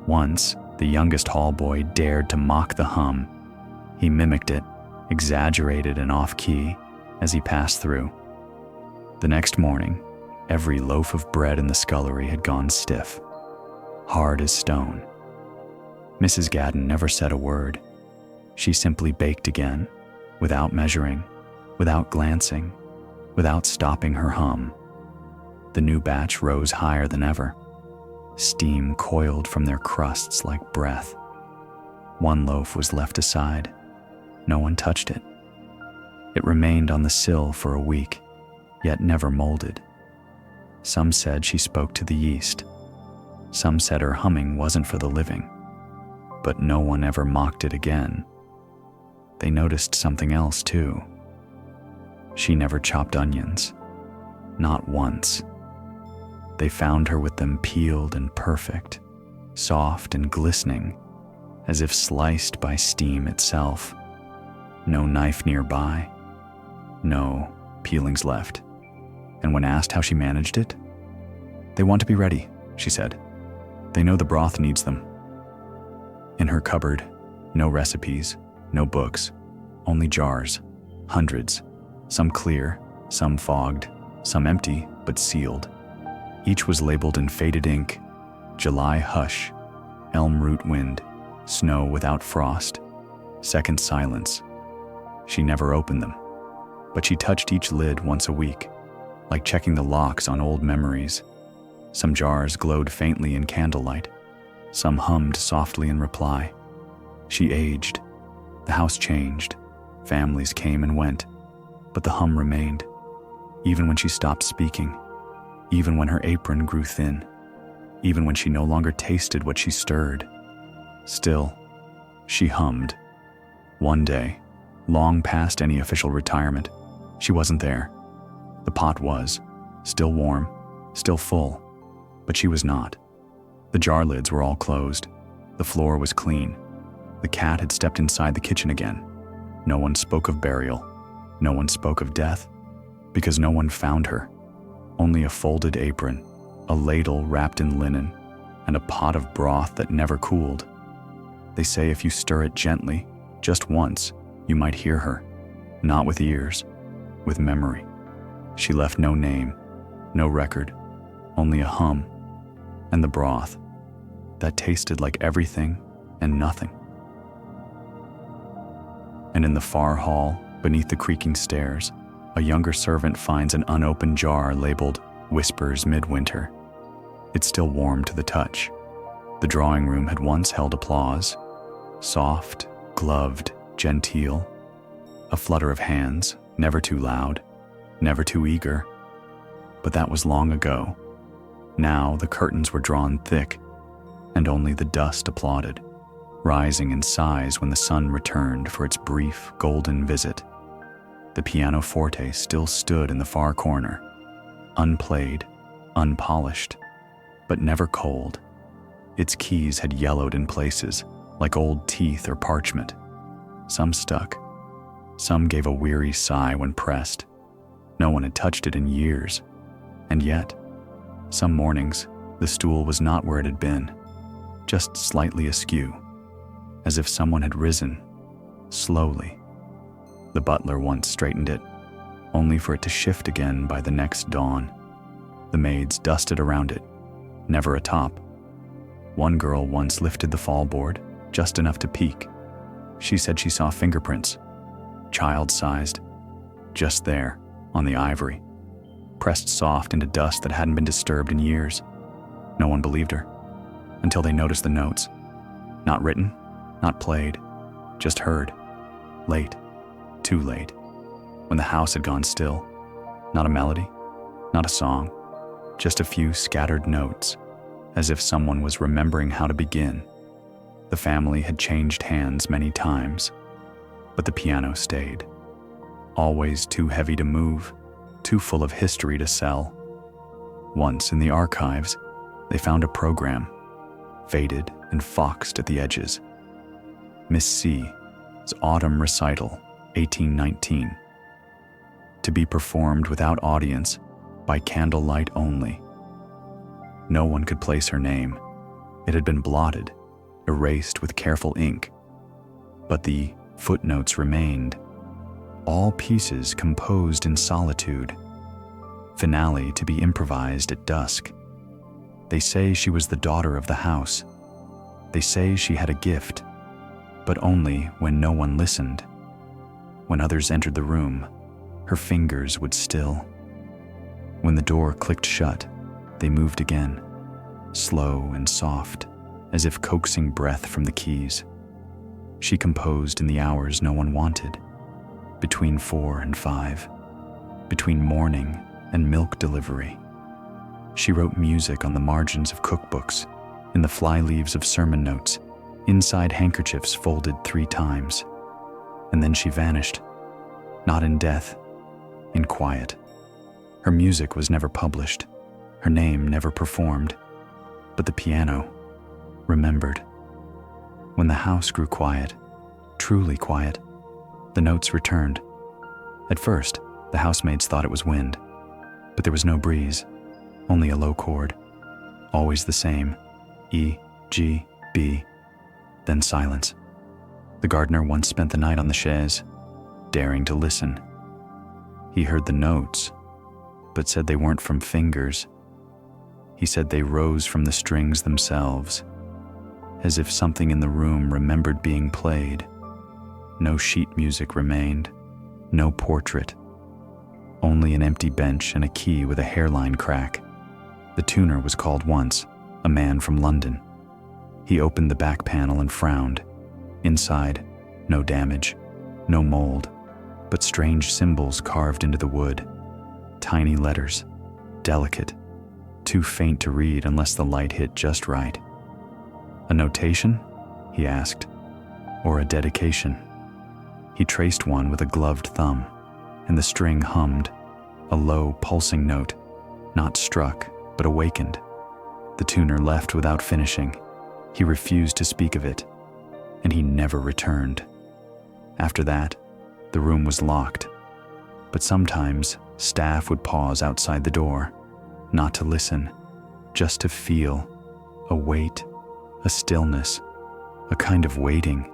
Once, the youngest hallboy dared to mock the hum. He mimicked it, exaggerated and off-key, as he passed through. The next morning, every loaf of bread in the scullery had gone stiff, hard as stone. Mrs. Gadden never said a word. She simply baked again, without measuring, without glancing, without stopping her hum. The new batch rose higher than ever. Steam coiled from their crusts like breath. One loaf was left aside. No one touched it. It remained on the sill for a week, yet never molded. Some said she spoke to the yeast. Some said her humming wasn't for the living. But no one ever mocked it again. They noticed something else too. She never chopped onions. Not once. They found her with them peeled and perfect, soft and glistening, as if sliced by steam itself. No knife nearby. No peelings left. And when asked how she managed it, "They want to be ready," she said. "They know the broth needs them." In her cupboard, no recipes, no books, only jars, hundreds, some clear, some fogged, some empty but sealed. Each was labeled in faded ink: July hush, elm root wind, snow without frost, second silence. She never opened them, but she touched each lid once a week, like checking the locks on old memories. Some jars glowed faintly in candlelight. Some hummed softly in reply. She aged. The house changed. Families came and went, but the hum remained, even when she stopped speaking, even when her apron grew thin, even when she no longer tasted what she stirred. Still, she hummed One day, long past any official retirement, she wasn't there. The pot was, still warm, still full, but she was not. The jar lids were all closed. The floor was clean. The cat had stepped inside the kitchen again. No one spoke of burial. No one spoke of death, because no one found her. Only a folded apron, a ladle wrapped in linen, and a pot of broth that never cooled. They say if you stir it gently, just once, you might hear her, not with ears, with memory. She left no name, no record, only a hum, and the broth that tasted like everything and nothing. And in the far hall, beneath the creaking stairs, a younger servant finds an unopened jar labeled Whispers Midwinter. It's still warm to the touch. The drawing room had once held applause, soft, gloved, genteel, a flutter of hands, never too loud, never too eager. But that was long ago. Now the curtains were drawn thick, and only the dust applauded, rising in size when the sun returned for its brief golden visit. The pianoforte still stood in the far corner, unplayed, unpolished, but never cold. Its keys had yellowed in places, like old teeth or parchment. Some stuck. Some gave a weary sigh when pressed. No one had touched it in years. And yet, some mornings, the stool was not where it had been, just slightly askew, as if someone had risen, slowly. The butler once straightened it, only for it to shift again by the next dawn. The maids dusted around it, never atop. One girl once lifted the fallboard, just enough to peek. She said she saw fingerprints, child-sized, just there, on the ivory, pressed soft into dust that hadn't been disturbed in years. No one believed her, until they noticed the notes. Not written, not played, just heard. Late, too late, when the house had gone still. Not a melody, not a song, just a few scattered notes, as if someone was remembering how to begin. The family had changed hands many times, but the piano stayed. Always too heavy to move, too full of history to sell. Once in the archives, they found a program, faded and foxed at the edges. Miss C's Autumn Recital, 1819. To be performed without audience, by candlelight only. No one could place her name. It had been blotted, erased with careful ink. But the footnotes remained. All pieces composed in solitude. Finale to be improvised at dusk. They say she was the daughter of the house. They say she had a gift, but only when no one listened. When others entered the room, her fingers would still. When the door clicked shut, they moved again, slow and soft, as if coaxing breath from the keys. She composed in the hours no one wanted, between 4 and 5, between morning and milk delivery. She wrote music on the margins of cookbooks, in the fly-leaves of sermon notes, inside handkerchiefs folded 3 times. And then she vanished, not in death, in quiet. Her music was never published, her name never performed, but the piano remembered. When the house grew quiet, truly quiet, the notes returned. At first, the housemaids thought it was wind, but there was no breeze, only a low chord, always the same, E, G, B, then silence. The gardener once spent the night on the chaise, daring to listen. He heard the notes, but said they weren't from fingers. He said they rose from the strings themselves, as if something in the room remembered being played. No sheet music remained, no portrait, only an empty bench and a key with a hairline crack. The tuner was called once, a man from London. He opened the back panel and frowned. Inside, no damage, no mold, but strange symbols carved into the wood. Tiny letters, delicate, too faint to read unless the light hit just right. A notation? He asked. Or a dedication? He traced one with a gloved thumb, and the string hummed, a low, pulsing note, not struck, but awakened. The tuner left without finishing. He refused to speak of it, and he never returned. After that, the room was locked, but sometimes staff would pause outside the door, not to listen, just to feel a weight, a stillness, a kind of waiting,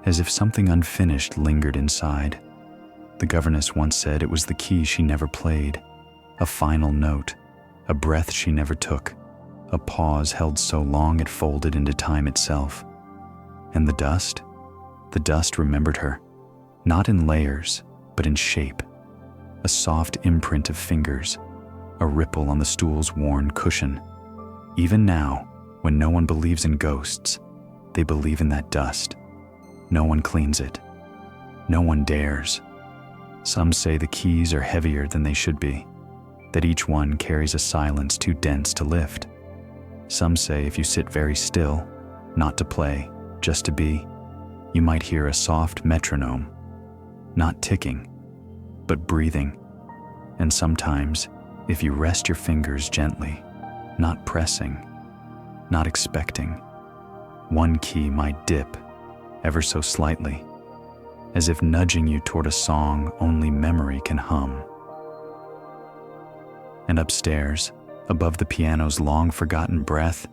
as if something unfinished lingered inside. The governess once said it was the key she never played, a final note, a breath she never took, a pause held so long it folded into time itself. And the dust remembered her, not in layers, but in shape, a soft imprint of fingers, a ripple on the stool's worn cushion. Even now, when no one believes in ghosts, they believe in that dust. No one cleans it. No one dares. Some say the keys are heavier than they should be, that each one carries a silence too dense to lift. Some say if you sit very still, not to play, just to be, you might hear a soft metronome, not ticking, but breathing. And sometimes, if you rest your fingers gently, not pressing, not expecting, one key might dip, ever so slightly, as if nudging you toward a song only memory can hum. And upstairs, above the piano's long-forgotten breath,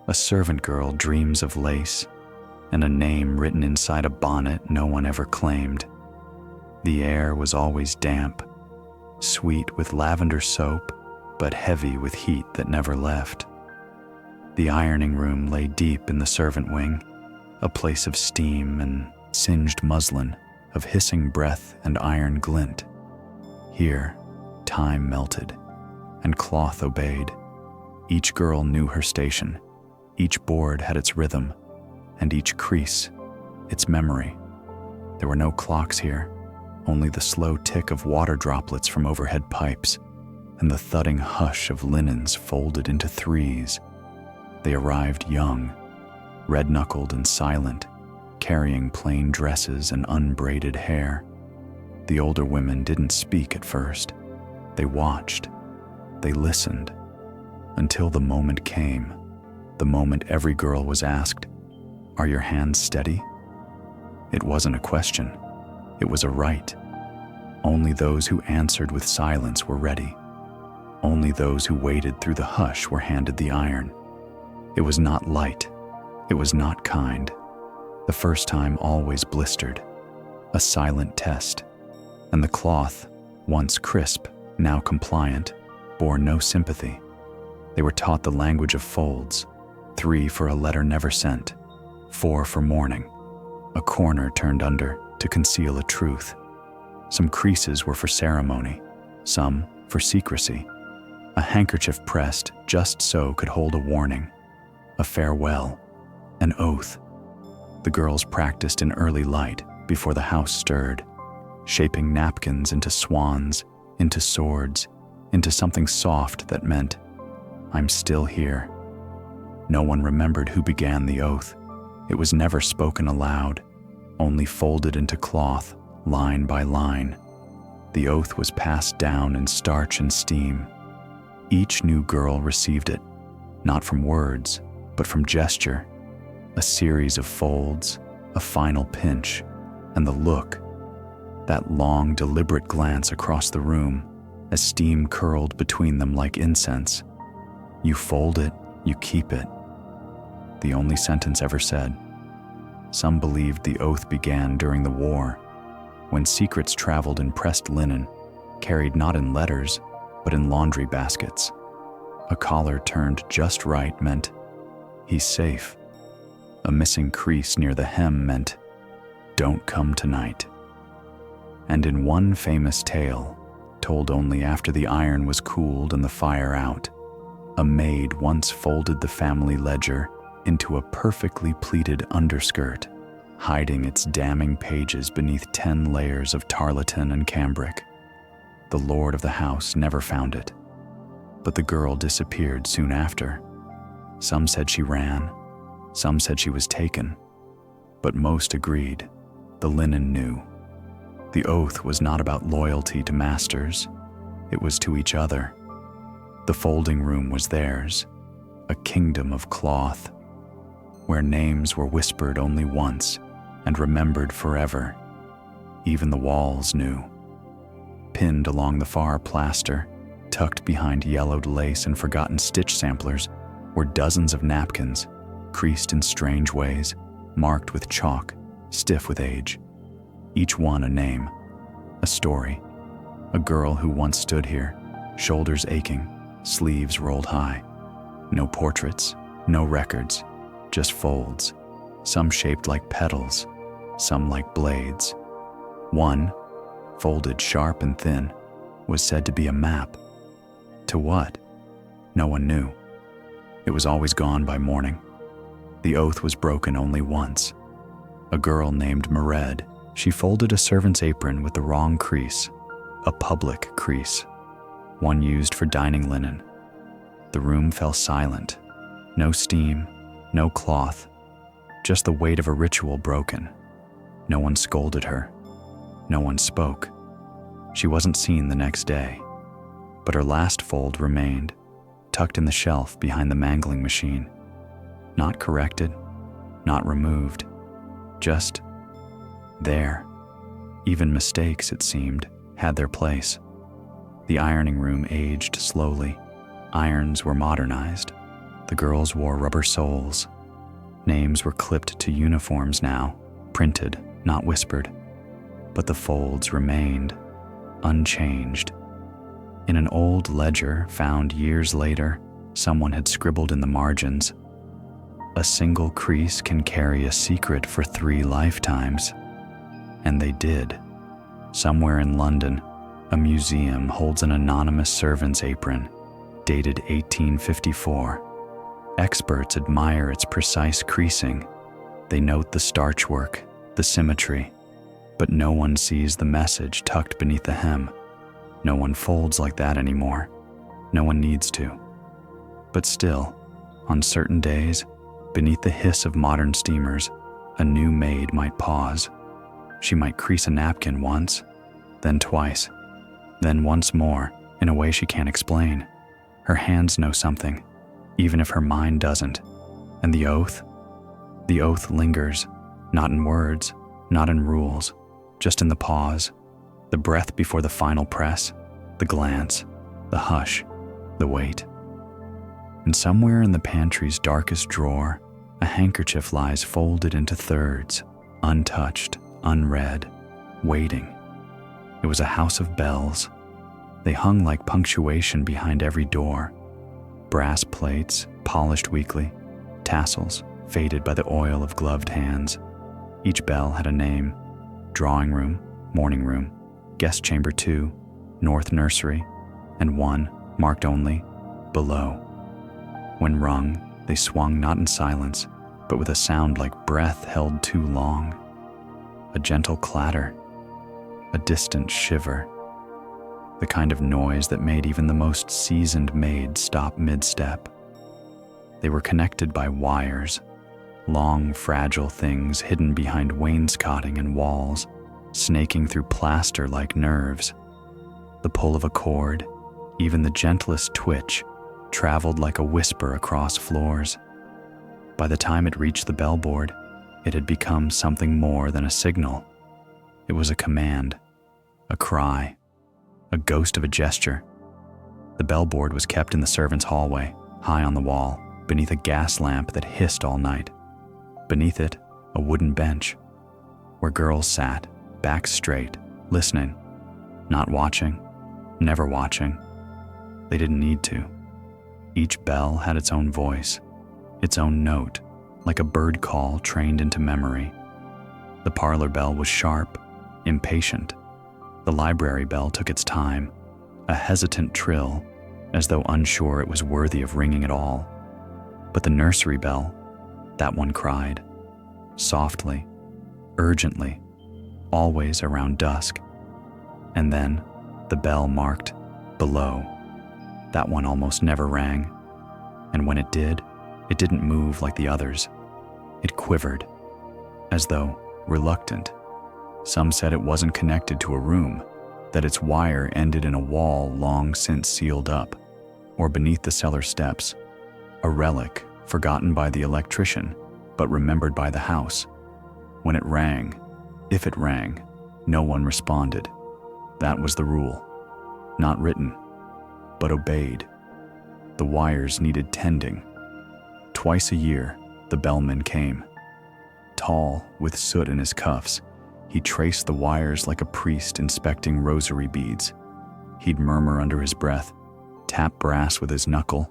a servant girl dreams of lace, and a name written inside a bonnet no one ever claimed. The air was always damp, sweet with lavender soap, but heavy with heat that never left. The ironing room lay deep in the servant wing, a place of steam and singed muslin, of hissing breath and iron glint. Here, time melted, and cloth obeyed. Each girl knew her station, each board had its rhythm, and each crease, its memory. There were no clocks here, only the slow tick of water droplets from overhead pipes, and the thudding hush of linens folded into threes. They arrived young, red-knuckled and silent, carrying plain dresses and unbraided hair. The older women didn't speak at first. They watched, they listened, until the moment came, the moment every girl was asked, "Are your hands steady?" It wasn't a question, it was a right. Only those who answered with silence were ready. Only those who waited through the hush were handed the iron. It was not light, it was not kind. The first time always blistered, a silent test, and the cloth, once crisp, now compliant, bore no sympathy. They were taught the language of folds, 3 for a letter never sent, 4 for mourning, a corner turned under to conceal a truth. Some creases were for ceremony, some for secrecy. A handkerchief pressed just so could hold a warning, a farewell, an oath. The girls practiced in early light before the house stirred, shaping napkins into swans, into swords, into something soft that meant, "I'm still here." No one remembered who began the oath. It was never spoken aloud, only folded into cloth, line by line. The oath was passed down in starch and steam. Each new girl received it, not from words, but from gesture, a series of folds, a final pinch, and the look, that long, deliberate glance across the room as steam curled between them like incense. You fold it, you keep it. The only sentence ever said. Some believed the oath began during the war, when secrets traveled in pressed linen, carried not in letters, but in laundry baskets. A collar turned just right meant, "He's safe." A missing crease near the hem meant, "Don't come tonight." And in one famous tale, told only after the iron was cooled and the fire out, a maid once folded the family ledger into a perfectly pleated underskirt, hiding its damning pages beneath 10 layers of tarlatan and cambric. The lord of the house never found it, but the girl disappeared soon after. Some said she ran, some said she was taken, but most agreed the linen knew. The oath was not about loyalty to masters, it was to each other. The folding room was theirs, a kingdom of cloth, where names were whispered only once and remembered forever. Even the walls knew. Pinned along the far plaster, tucked behind yellowed lace and forgotten stitch samplers, were dozens of napkins, creased in strange ways, marked with chalk, stiff with age. Each one a name, a story. A girl who once stood here, shoulders aching, sleeves rolled high. No portraits, no records, just folds, some shaped like petals, some like blades. One, folded sharp and thin, was said to be a map. To what? No one knew. It was always gone by morning. The oath was broken only once. A girl named Murmured, she folded a servant's apron with the wrong crease, a public crease, one used for dining linen. The room fell silent. No steam, no cloth, just the weight of a ritual broken. No one scolded her. No one spoke. She wasn't seen the next day, but her last fold remained, tucked in the shelf behind the mangling machine. Not corrected, not removed, just there. Even mistakes, it seemed, had their place. The ironing room aged slowly. Irons were modernized. The girls wore rubber soles. Names were clipped to uniforms now, printed, not whispered. But the folds remained, unchanged. In an old ledger found years later, someone had scribbled in the margins, "A single crease can carry a secret for 3 lifetimes." And they did. Somewhere in London, a museum holds an anonymous servant's apron, dated 1854. Experts admire its precise creasing. They note the starchwork, the symmetry, but no one sees the message tucked beneath the hem. No one folds like that anymore. No one needs to. But still, on certain days, beneath the hiss of modern steamers, a new maid might pause. She might crease a napkin once, then twice, then once more, in a way she can't explain. Her hands know something, even if her mind doesn't. And the oath? The oath lingers, not in words, not in rules, just in the pause, the breath before the final press, the glance, the hush, the wait. And somewhere in the pantry's darkest drawer, a handkerchief lies folded into thirds, untouched, unread, waiting. It was a house of bells. They hung like punctuation behind every door. Brass plates, polished weekly, tassels, faded by the oil of gloved hands. Each bell had a name: drawing room, morning room, guest chamber 2, north nursery, and one, marked only, below. When rung, they swung not in silence, but with a sound like breath held too long. A gentle clatter, a distant shiver, the kind of noise that made even the most seasoned maid stop mid-step. They were connected by wires, long, fragile things hidden behind wainscoting and walls, snaking through plaster like nerves. The pull of a cord, even the gentlest twitch, traveled like a whisper across floors. By the time it reached the bellboard, it had become something more than a signal. It was a command, a cry, a ghost of a gesture. The bellboard was kept in the servants' hallway, high on the wall, beneath a gas lamp that hissed all night. Beneath it, a wooden bench, where girls sat, backs straight, listening, not watching, never watching. They didn't need to. Each bell had its own voice, its own note, like a bird call trained into memory. The parlor bell was sharp, impatient. The library bell took its time, a hesitant trill, as though unsure it was worthy of ringing at all. But the nursery bell, that one cried, softly, urgently, always around dusk. And then the bell marked below. That one almost never rang, and when it did, it didn't move like the others. It quivered, as though reluctant, Some said it wasn't connected to a room, that its wire ended in a wall long since sealed up, or beneath the cellar steps, a relic forgotten by the electrician, but remembered by the house. When it rang, if it rang, no one responded. That was the rule. Not written, but obeyed. The wires needed tending. Twice a year, the bellman came. Tall, with soot in his cuffs, he traced the wires like a priest inspecting rosary beads. He'd murmur under his breath, tap brass with his knuckle,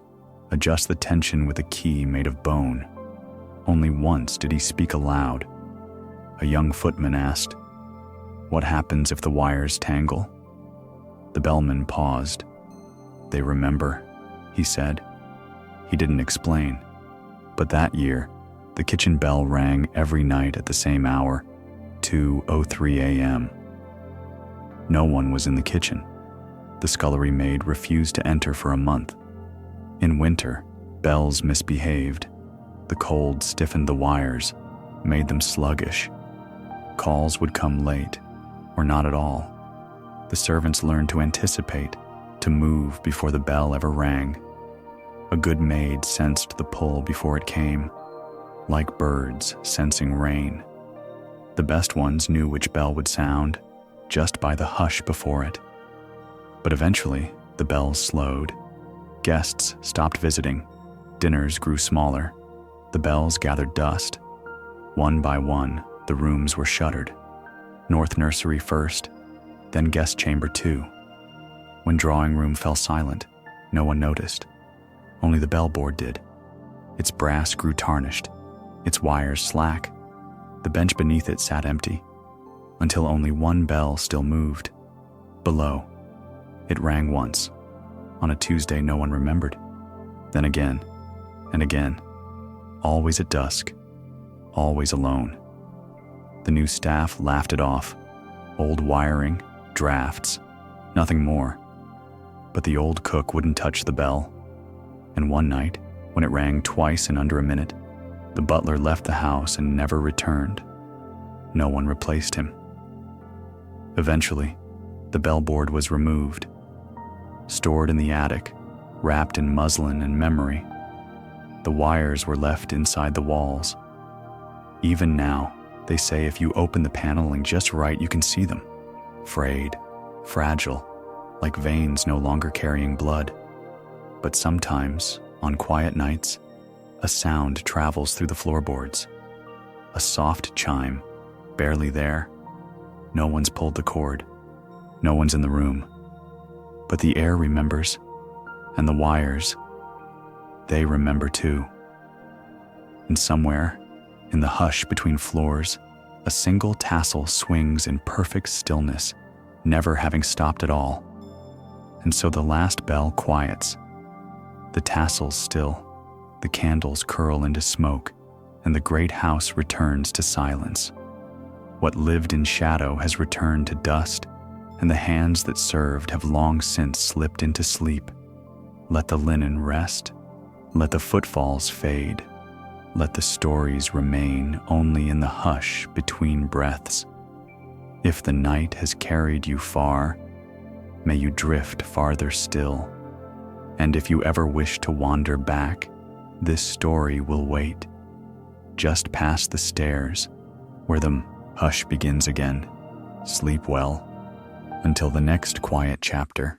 adjust the tension with a key made of bone. Only once did he speak aloud. A young footman asked, "What happens if the wires tangle?" The bellman paused. "They remember," he said. He didn't explain, but that year, the kitchen bell rang every night at the same hour, 2:03 a.m. No one was in the kitchen. The scullery maid refused to enter for a month. In winter, bells misbehaved. The cold stiffened the wires, made them sluggish. Calls would come late, or not at all. The servants learned to anticipate, to move before the bell ever rang. A good maid sensed the pull before it came, like birds sensing rain. The best ones knew which bell would sound, just by the hush before it. But eventually, the bells slowed. Guests stopped visiting. Dinners grew smaller. The bells gathered dust. One by one, the rooms were shuttered. North nursery first, then guest chamber too. When drawing room fell silent, no one noticed. Only the bellboard did. Its brass grew tarnished, its wires slack. The bench beneath it sat empty, until only one bell still moved. Below, it rang once. On a Tuesday no one remembered. Then again, and again. Always at dusk, always alone. The new staff laughed it off. Old wiring, drafts, nothing more. But the old cook wouldn't touch the bell. And one night, when it rang twice in under a minute, the butler left the house and never returned. No one replaced him. Eventually, the bellboard was removed, stored in the attic, wrapped in muslin and memory. The wires were left inside the walls. Even now, they say if you open the paneling just right, you can see them. Frayed, fragile, like veins no longer carrying blood. But sometimes, on quiet nights, a sound travels through the floorboards. A soft chime, barely there. No one's pulled the cord. No one's in the room. But the air remembers, and the wires, they remember too. And somewhere, in the hush between floors, a single tassel swings in perfect stillness, never having stopped at all. And so the last bell quiets. The tassels still, the candles curl into smoke, and the great house returns to silence. What lived in shadow has returned to dust, and the hands that served have long since slipped into sleep. Let the linen rest. Let the footfalls fade. Let the stories remain only in the hush between breaths. If the night has carried you far, may you drift farther still. And if you ever wish to wander back, this story will wait, just past the stairs, where the hush begins again. Sleep well, until the next quiet chapter.